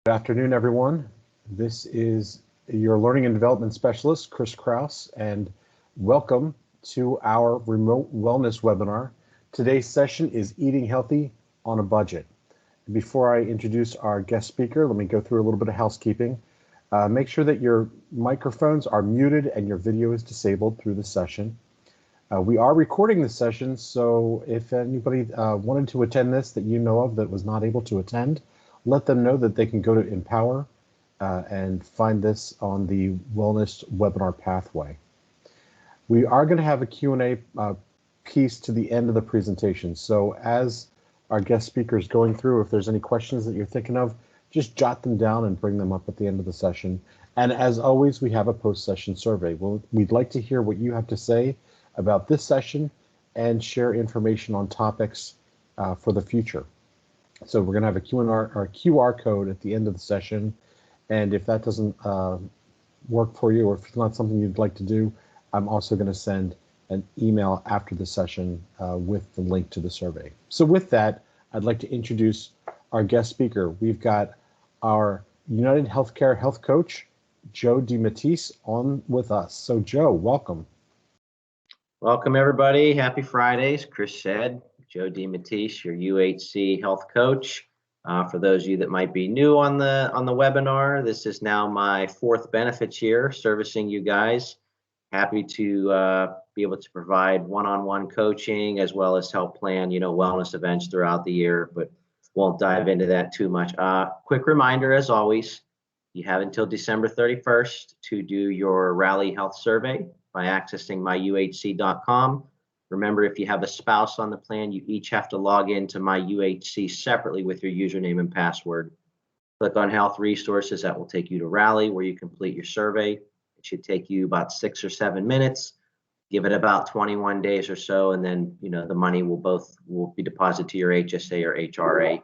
Good afternoon, everyone. This is your Learning and Development Specialist, Chris Kraus, and welcome to our remote wellness webinar. Today's session is Eating Healthy on a Budget. Before I introduce our guest speaker, let me go through a little bit of housekeeping. Make sure that your microphones are muted and your video is disabled through the session. We are recording the session, so if anybody wanted to attend this that you know of that was not able to attend, let them know that they can go to Empower and find this on the Wellness Webinar Pathway. We are going to have a Q&A piece to the end of the presentation. So as our guest speaker is going through, if there's any questions that you're thinking of, just jot them down and bring them up at the end of the session. And as always, we have a post-session survey. We'd like to hear what you have to say about this session and share information on topics for the future. So we're going to have a QR code at the end of the session. And if that doesn't work for you, or if it's not something you'd like to do, I'm also going to send an email after the session with the link to the survey. So with that, I'd like to introduce our guest speaker. We've got our United Healthcare health coach, Joe DeMatteis, on with us. So Joe, welcome. Welcome everybody. Happy Fridays. Chris said, Joe DeMatteis, your UHC health coach. For those of you that might be new on the webinar, this is now my fourth benefits year servicing you guys. Happy to be able to provide one-on-one coaching as well as help plan, wellness events throughout the year, but won't dive into that too much. Quick reminder, as always, you have until December 31st to do your Rally Health survey by accessing myuhc.com. Remember, if you have a spouse on the plan, you each have to log into MyUHC separately with your username and password. Click on Health Resources. That will take you to Rally, where you complete your survey. It should take you about 6 or 7 minutes. Give it about 21 days or so, and then the money will be deposited to your HSA or HRA.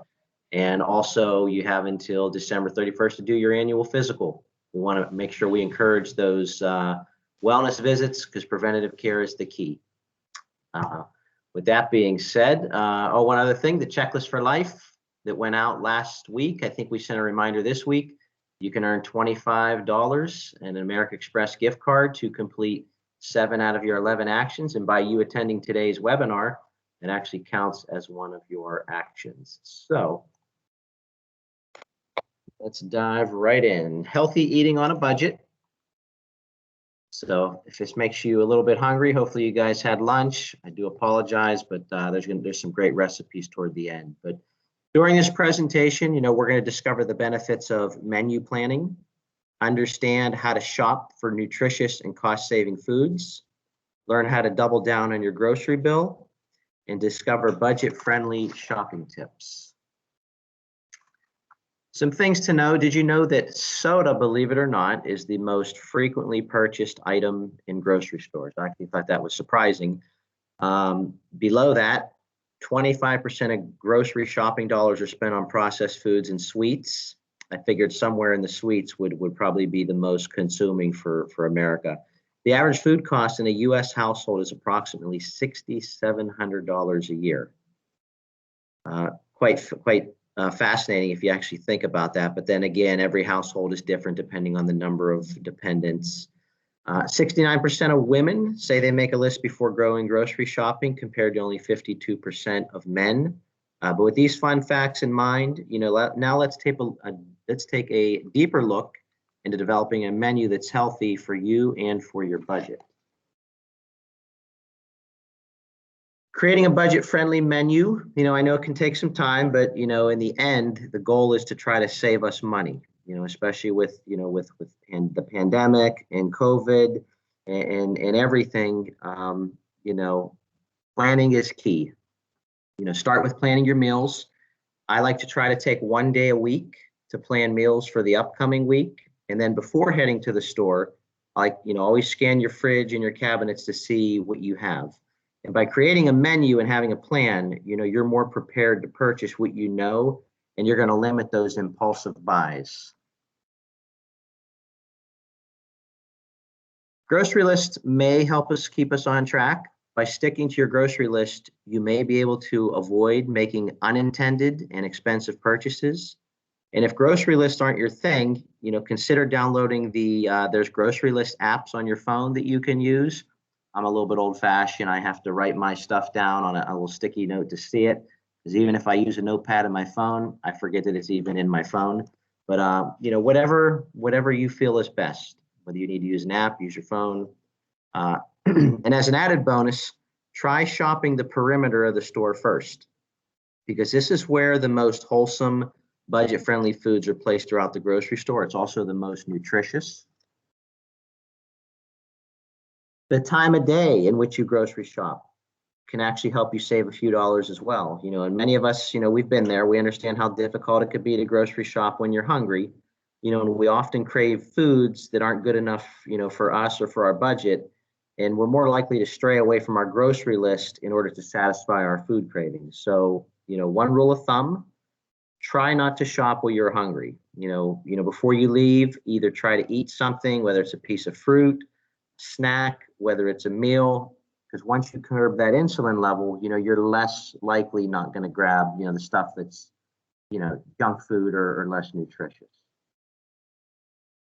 And also, you have until December 31st to do your annual physical. We want to make sure we encourage those wellness visits because preventative care is the key. With that being said, one other thing, the Checklist for Life that went out last week, I think we sent a reminder this week. You can earn $25 and an American Express gift card to complete 7 out of your 11 actions. And by you attending today's webinar, it actually counts as one of your actions. So let's dive right in. Healthy eating on a budget. So if this makes you a little bit hungry, hopefully you guys had lunch. I do apologize, but there's some great recipes toward the end. But during this presentation, we're going to discover the benefits of menu planning, understand how to shop for nutritious and cost-saving foods, learn how to double down on your grocery bill, and discover budget-friendly shopping tips. Some things to know. Did you know that soda, believe it or not, is the most frequently purchased item in grocery stores? I actually thought that was surprising. Below that, 25% of grocery shopping dollars are spent on processed foods and sweets. I figured somewhere in the sweets would probably be the most consuming for America. The average food cost in a U.S. household is approximately $6,700 a year. Quite fascinating if you actually think about that. But then again, every household is different depending on the number of dependents. 69% of women say they make a list before going grocery shopping, compared to only 52% of men. But with these fun facts in mind, now let's take a deeper look into developing a menu that's healthy for you and for your budget. Creating a budget-friendly menu, I know it can take some time, but in the end, the goal is to try to save us money. Especially with the pandemic and COVID and everything. Planning is key. Start with planning your meals. I like to try to take 1 day a week to plan meals for the upcoming week, and then before heading to the store, always scan your fridge and your cabinets to see what you have. And by creating a menu and having a plan, you're more prepared to purchase what you know, and you're going to limit those impulsive buys. Grocery lists may help us keep us on track. By sticking to your grocery list, you may be able to avoid making unintended and expensive purchases. And if grocery lists aren't your thing, consider downloading there's grocery list apps on your phone that you can use. I'm a little bit old fashioned. I have to write my stuff down on a little sticky note to see it. Because even if I use a notepad in my phone, I forget that it's even in my phone. But whatever you feel is best. Whether you need to use an app, use your phone. And as an added bonus, try shopping the perimeter of the store first, because this is where the most wholesome, budget-friendly foods are placed throughout the grocery store. It's also the most nutritious. The time of day in which you grocery shop can actually help you save a few dollars as well. And many of us, we've been there. We understand how difficult it could be to grocery shop when you're hungry. And we often crave foods that aren't good enough, for us or for our budget. And we're more likely to stray away from our grocery list in order to satisfy our food cravings. So, one rule of thumb: try not to shop while you're hungry. Before you leave, either try to eat something, whether it's a piece of fruit, snack, whether it's a meal, because once you curb that insulin level, you're less likely not going to grab, the stuff that's, junk food or less nutritious.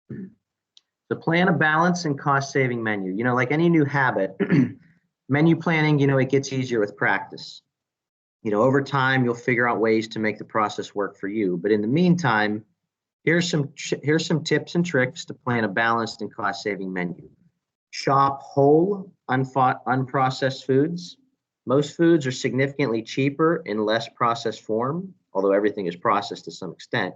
So plan a balanced and cost-saving menu. Like any new habit, menu planning, it gets easier with practice. Over time, you'll figure out ways to make the process work for you. But in the meantime, here's some tips and tricks to plan a balanced and cost-saving menu. Shop whole, unprocessed foods. Most foods are significantly cheaper in less processed form, although everything is processed to some extent.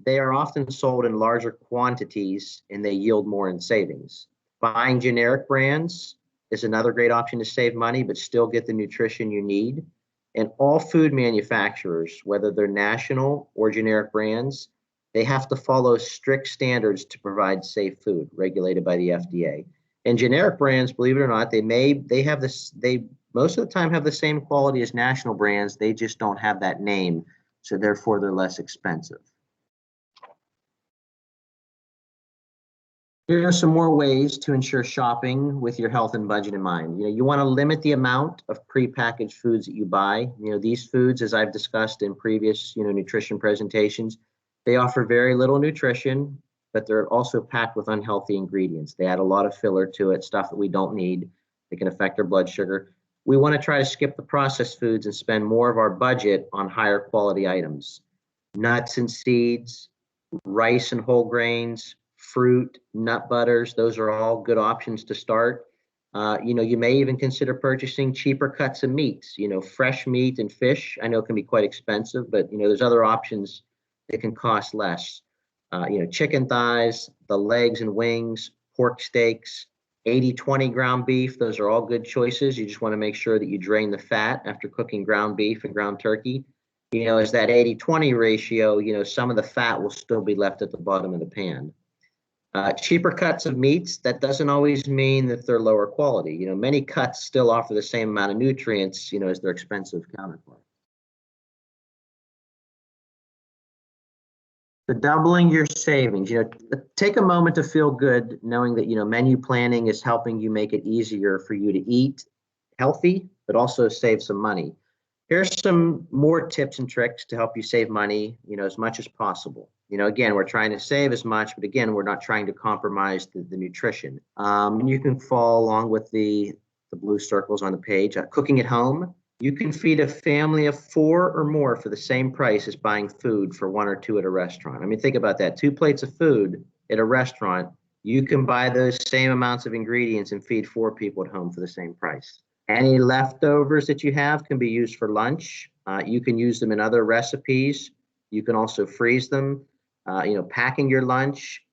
They are often sold in larger quantities and they yield more in savings. Buying generic brands is another great option to save money, but still get the nutrition you need. And all food manufacturers, whether they're national or generic brands, they have to follow strict standards to provide safe food regulated by the FDA. And generic brands, believe it or not, they most of the time have the same quality as national brands. They just don't have that name, so therefore they're less expensive. Here are some more ways to ensure shopping with your health and budget in mind. You want to limit the amount of prepackaged foods that you buy. These foods, as I've discussed in previous, nutrition presentations, they offer very little nutrition, but they're also packed with unhealthy ingredients. They add a lot of filler to it, stuff that we don't need. It can affect our blood sugar. We want to try to skip the processed foods and spend more of our budget on higher quality items. Nuts and seeds, rice and whole grains, fruit, nut butters, those are all good options to start. You may even consider purchasing cheaper cuts of meats. Fresh meat and fish, I know, can be quite expensive, but there's other options that can cost less. Chicken thighs, the legs and wings, pork steaks, 80-20 ground beef, those are all good choices. You just want to make sure that you drain the fat after cooking ground beef and ground turkey. As that 80-20 ratio, some of the fat will still be left at the bottom of the pan. Cheaper cuts of meats, that doesn't always mean that they're lower quality. Many cuts still offer the same amount of nutrients, as their expensive counterparts. So doubling your savings, take a moment to feel good knowing that, menu planning is helping you make it easier for you to eat healthy, but also save some money. Here's some more tips and tricks to help you save money, as much as possible. Again, we're trying to save as much, but again, we're not trying to compromise the nutrition. You can follow along with the blue circles on the page. Cooking at home, you can feed a family of 4 or more for the same price as buying food for 1 or 2 at a restaurant. I mean, think about that. 2 plates of food at a restaurant, you can buy those same amounts of ingredients and feed 4 people at home for the same price. Any leftovers that you have can be used for lunch. You can use them in other recipes. You can also freeze them. Packing your lunch,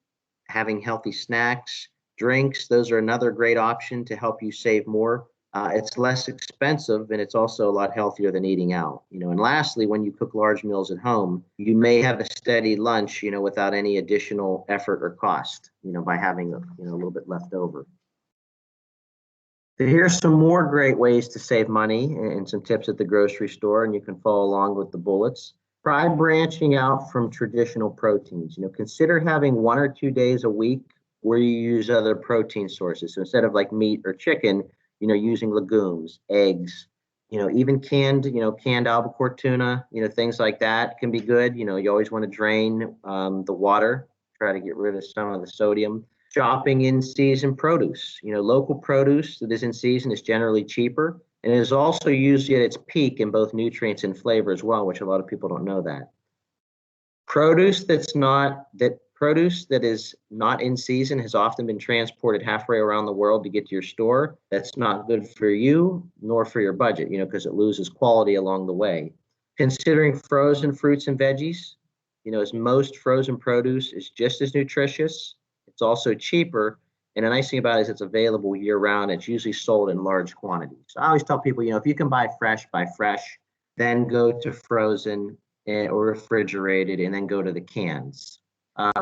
having healthy snacks, drinks, those are another great option to help you save more. It's less expensive and it's also a lot healthier than eating out. And lastly, when you cook large meals at home, you may have a steady lunch, without any additional effort or cost, by having a little bit left over. So here's some more great ways to save money and some tips at the grocery store, and you can follow along with the bullets. Try branching out from traditional proteins. Consider having 1 or 2 days a week where you use other protein sources. So instead of like meat or chicken, using legumes, eggs, Even canned albacore tuna, things like that can be good. You always want to drain the water, try to get rid of some of the sodium. Shopping in season produce. Local produce that is in season is generally cheaper and is also usually at its peak in both nutrients and flavor as well, which a lot of people don't know that. Produce that is not in season has often been transported halfway around the world to get to your store. That's not good for you nor for your budget, because it loses quality along the way. Considering frozen fruits and veggies, as most frozen produce is just as nutritious, it's also cheaper. And the nice thing about it is it's available year round. It's usually sold in large quantities. So I always tell people, if you can buy fresh, then go to frozen or refrigerated, and then go to the cans.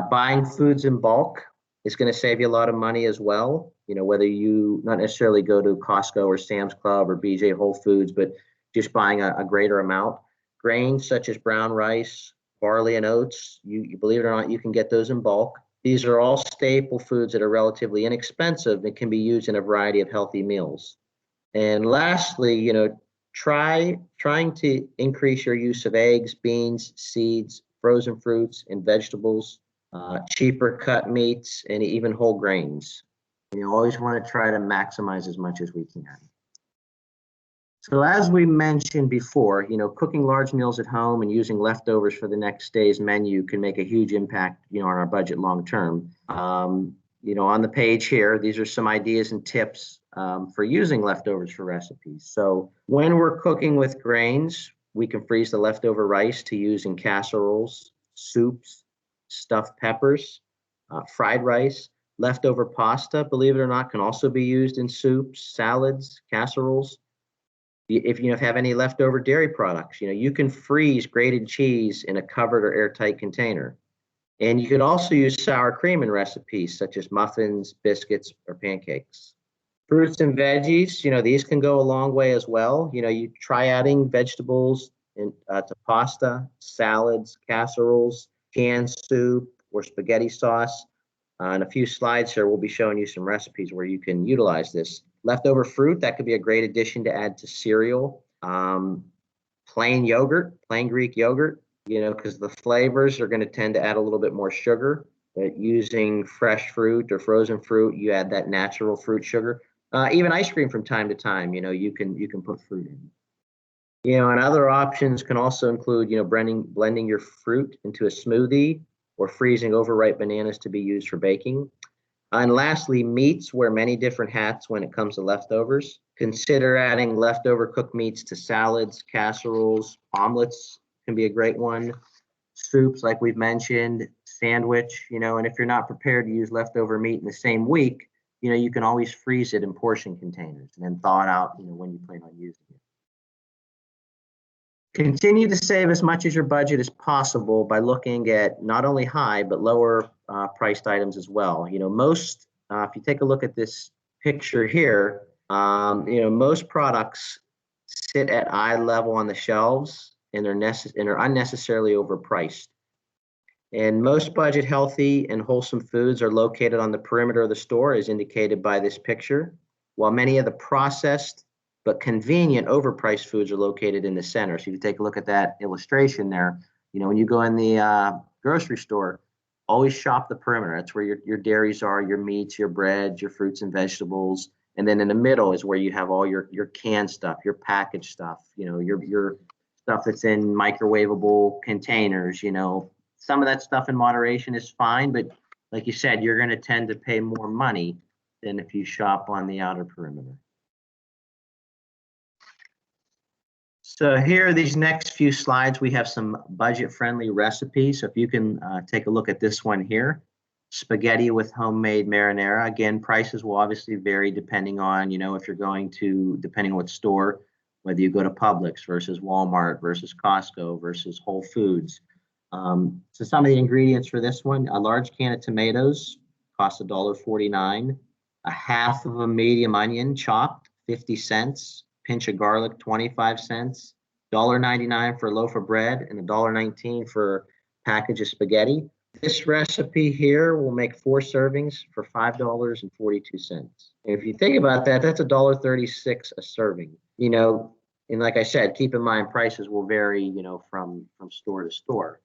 Buying foods in bulk is going to save you a lot of money as well. Whether you not necessarily go to Costco or Sam's Club or BJ Whole Foods, but just buying a greater amount. Grains such as brown rice, barley, and oats, you believe it or not, you can get those in bulk. These are all staple foods that are relatively inexpensive and can be used in a variety of healthy meals. And lastly, trying to increase your use of eggs, beans, seeds, frozen fruits, and vegetables, cheaper cut meats, and even whole grains. You always want to try to maximize as much as we can. So as we mentioned before, cooking large meals at home and using leftovers for the next day's menu can make a huge impact, on our budget long term. On the page here, these are some ideas and tips for using leftovers for recipes. So when we're cooking with grains, we can freeze the leftover rice to use in casseroles, soups, stuffed peppers, fried rice. Leftover pasta, believe it or not, can also be used in soups, salads, casseroles. If you have any leftover dairy products, you can freeze grated cheese in a covered or airtight container. And you could also use sour cream in recipes such as muffins, biscuits, or pancakes. Fruits and veggies, these can go a long way as well. You try adding vegetables to pasta, salads, casseroles, canned soup, or spaghetti sauce. In a few slides here, we'll be showing you some recipes where you can utilize this. Leftover fruit, that could be a great addition to add to cereal. Plain yogurt, plain Greek yogurt, because the flavors are going to tend to add a little bit more sugar. But using fresh fruit or frozen fruit, you add that natural fruit sugar. Even ice cream from time to time, you can put fruit in. And other options can also include, blending your fruit into a smoothie or freezing overripe bananas to be used for baking. And lastly, meats wear many different hats when it comes to leftovers. Consider adding leftover cooked meats to salads, casseroles, omelets can be a great one. Soups, like we've mentioned, sandwich, and if you're not prepared to use leftover meat in the same week, you can always freeze it in portion containers and then thaw it out, when you plan on using it. Continue to save as much as your budget as possible by looking at not only high, but lower priced items as well. Most, if you take a look at this picture here, most products sit at eye level on the shelves and are unnecessarily overpriced. And most budget healthy and wholesome foods are located on the perimeter of the store, as indicated by this picture, while many of the processed but convenient overpriced foods are located in the center. So you can take a look at that illustration there. When you go in the grocery store, always shop the perimeter. That's where your dairies are, your meats, your breads, your fruits and vegetables. And then in the middle is where you have all your canned stuff, your packaged stuff, your stuff that's in microwavable containers. Some of that stuff in moderation is fine, but like you said, you're going to tend to pay more money than if you shop on the outer perimeter. So here, these next few slides, we have some budget-friendly recipes. So if you can take a look at this one here, spaghetti with homemade marinara. Again, prices will obviously vary depending on, if you're going to, depending on what store, whether you go to Publix versus Walmart versus Costco versus Whole Foods. So some of the ingredients for this one: a large can of tomatoes costs $1.49, a half of a medium onion chopped, 50 cents. Pinch of garlic, 25 cents, $1.99 for a loaf of bread, and $1.19 for a package of spaghetti. This recipe here will make 4 servings for $5.42. And if you think about that, that's $1.36 a serving. And like I said, keep in mind prices will vary, from store to store.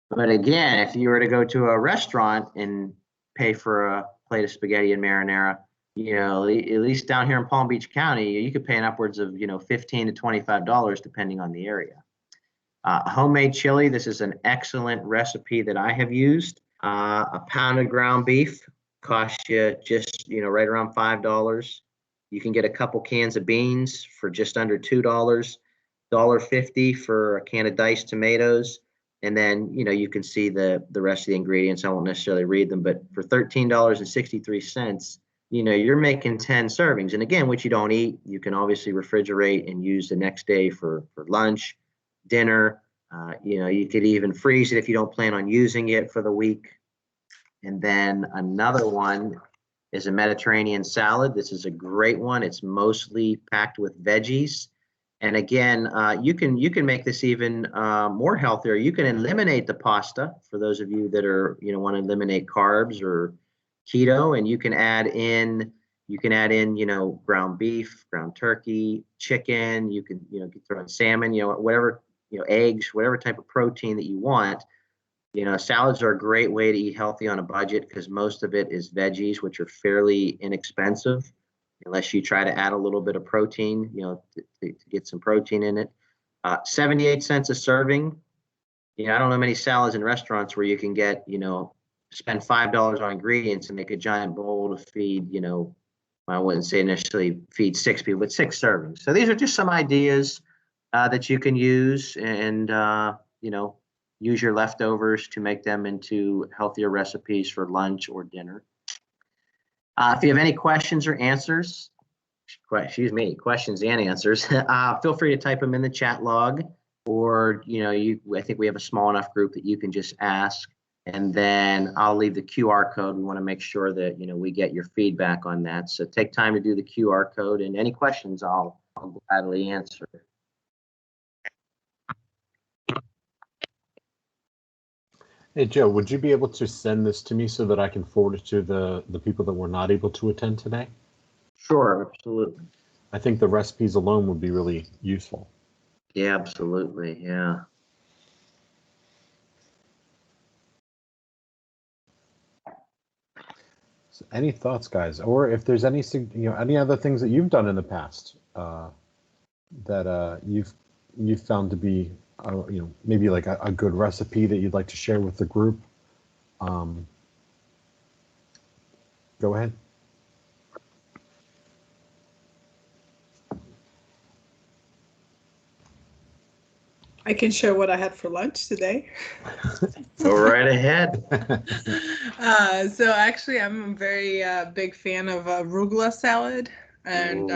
But again, if you were to go to a restaurant and pay for a plate of spaghetti and marinara, at least down here in Palm Beach County, you could pay an upwards of, $15 to $25 depending on the area. Homemade chili, this is an excellent recipe that I have used. A pound of ground beef costs you just, right around $5. You can get a couple cans of beans for just under $2, $1.50 for a can of diced tomatoes. And then, you can see the rest of the ingredients. I won't necessarily read them, but for $13.63, you're making 10 servings. And again, what you don't eat, you can obviously refrigerate and use the next day for lunch, dinner. You could even freeze it if you don't plan on using it for the week. And then another one is a Mediterranean salad. This is a great one. It's mostly packed with veggies. And again, you can make this even more healthier. You can eliminate the pasta for those of you that are want to eliminate carbs or keto, and you can add in ground beef, ground turkey, chicken. You can throw in salmon, whatever, eggs, whatever type of protein that you want. Salads are a great way to eat healthy on a budget because most of it is veggies, which are fairly inexpensive, unless you try to add a little bit of protein, to get some protein in it. 78 cents a serving. I don't know many salads in restaurants where you can get, spend $5 on ingredients and make a giant bowl to feed, I wouldn't say initially feed 6 people, but 6 servings. So these are just some ideas that you can use and, use your leftovers to make them into healthier recipes for lunch or dinner. If you have any questions and answers, feel free to type them in the chat log, or I think we have a small enough group that you can just ask, and then I'll leave the QR code. We want to make sure that we get your feedback on that. So take time to do the QR code, and any questions I'll gladly answer. Hey, Joe, would you be able to send this to me so that I can forward it to the people that were not able to attend today? Sure, absolutely. I think the recipes alone would be really useful. Yeah, absolutely. Yeah. So any thoughts, guys? Or if there's any other things that you've done in the past that you've found to be maybe like a good recipe that you'd like to share with the group. Go ahead. I can share what I had for lunch today. Go right ahead. So actually, I'm a very big fan of arugula salad, and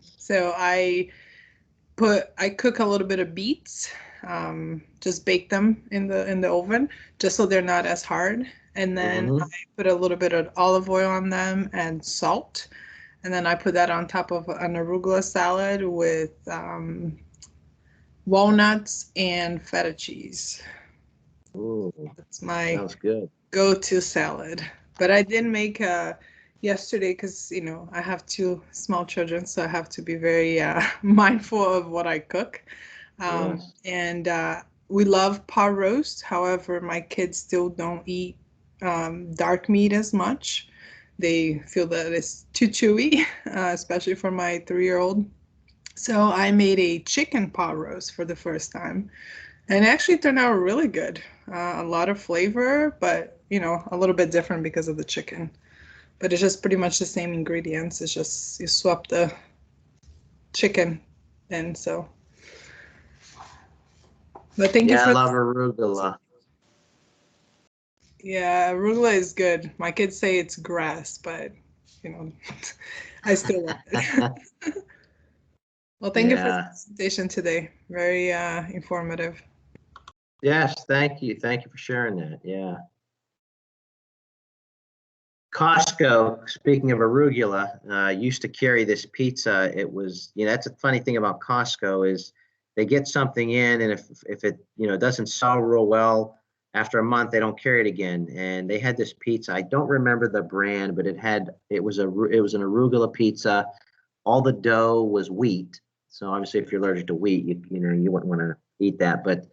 so I cook a little bit of beets, just bake them in the oven, just so they're not as hard, and then I put a little bit of olive oil on them and salt, and then I put that on top of an arugula salad with walnuts and feta cheese. Ooh, that's my sounds good. Go-to salad. But I did make yesterday because I have 2 small children, so I have to be very mindful of what I cook. Yes. And we love pot roast. However, my kids still don't eat dark meat as much. They feel that it's too chewy, especially for my 3-year-old. So I made a chicken pot roast for the first time, and it actually turned out really good. A lot of flavor, but a little bit different because of the chicken. But it's just pretty much the same ingredients. It's just you swap the chicken, and so. But thank you for. I love arugula. Yeah, arugula is good. My kids say it's grass, but I still love it. Well, thank you for the presentation today. Very informative. Yes, thank you. Thank you for sharing that. Yeah. Costco, speaking of arugula, used to carry this pizza. It was, that's a funny thing about Costco is they get something in, and if it, doesn't sell real well, after a month, they don't carry it again. And they had this pizza. I don't remember the brand, but it was an arugula pizza. All the dough was wheat. So obviously, if you're allergic to wheat, you wouldn't want to eat that. But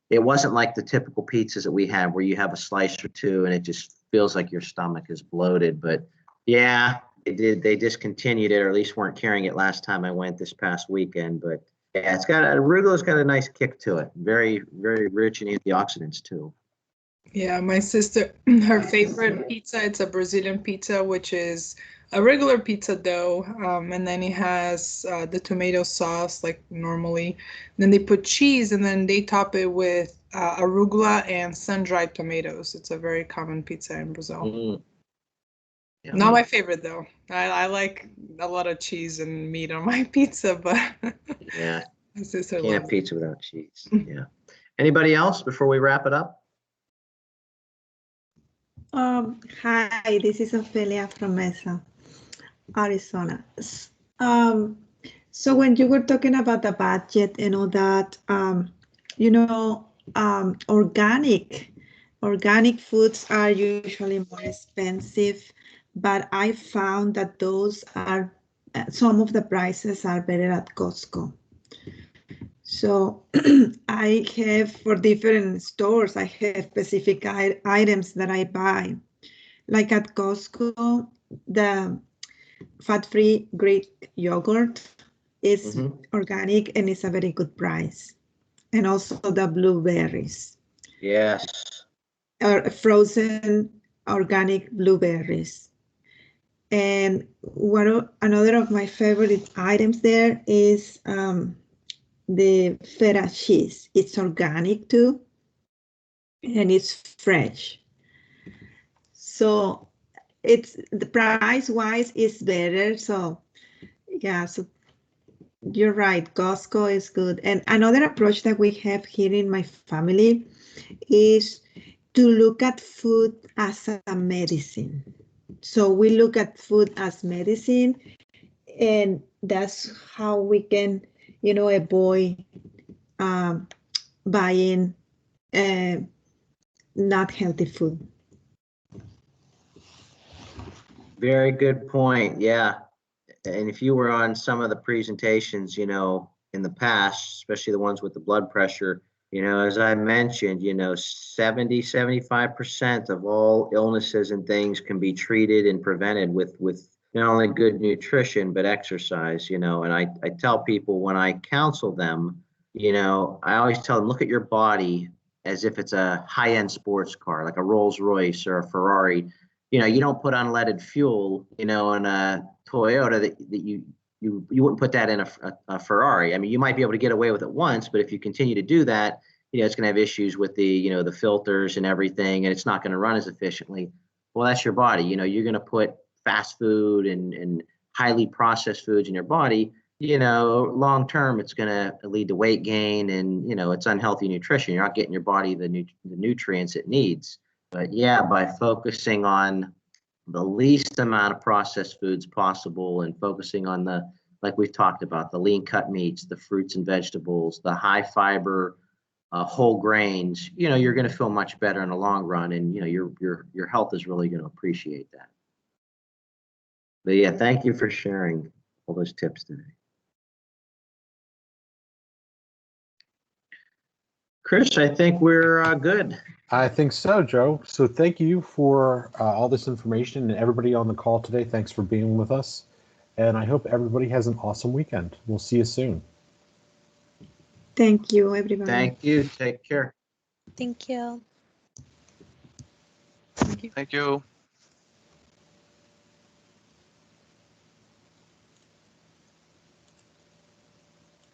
it wasn't like the typical pizzas that we have, where you have a slice or two and it just feels like your stomach is bloated. But yeah, they discontinued it, or at least weren't carrying it last time I went this past weekend. But yeah, arugula's got a nice kick to it. Very, very rich in antioxidants too. Yeah, my sister, her favorite pizza, it's a Brazilian pizza, which is a regular pizza dough, and then it has the tomato sauce like normally. Then they put cheese, and then they top it with arugula and sun-dried tomatoes. It's a very common pizza in Brazil. Mm. Yeah. Not my favorite though. I like a lot of cheese and meat on my pizza, but yeah, my sister can't loves have pizza without cheese. Yeah. Anybody else before we wrap it up? Hi, this is Ophelia from Mesa, Arizona. So when you were talking about the budget and all that, organic foods are usually more expensive, but I found that those are, some of the prices are better at Costco. So I have, for different stores, I have specific items that I buy. Like at Costco, the fat-free Greek yogurt is organic and it's a very good price. And also the blueberries. Yes. Or frozen organic blueberries. And another of my favorite items there is the feta cheese. It's organic too, and it's fresh. So it's, the price wise is better. So yeah, so you're right, Costco is good. And another approach that we have here in my family is to look at food as a medicine. So we look at food as medicine, and that's how we can, avoid buying not healthy food. Very good point. Yeah. And if you were on some of the presentations, in the past, especially the ones with the blood pressure, as I mentioned, 70-75% of all illnesses and things can be treated and prevented with not only good nutrition, but exercise, and I tell people when I counsel them, I always tell them, look at your body as if it's a high-end sports car, like a Rolls Royce or a Ferrari. You don't put unleaded fuel, in a Toyota that you wouldn't put that in a Ferrari. I mean, you might be able to get away with it once, but if you continue to do that, it's going to have issues with the, the filters and everything, and it's not going to run as efficiently. Well, that's your body. You're going to put fast food and highly processed foods in your body. Long term, it's going to lead to weight gain, and it's unhealthy nutrition. You're not getting your body the nutrients it needs. But yeah, by focusing on the least amount of processed foods possible and focusing on like we've talked about, the lean cut meats, the fruits and vegetables, the high fiber, whole grains, you're going to feel much better in the long run, and your health is really going to appreciate that. But yeah, thank you for sharing all those tips today. Chris, I think we're good. I think so, Joe. So thank you for all this information, and everybody on the call today. Thanks for being with us. And I hope everybody has an awesome weekend. We'll see you soon. Thank you, everybody. Thank you. Take care. Thank you. Thank you. Thank you.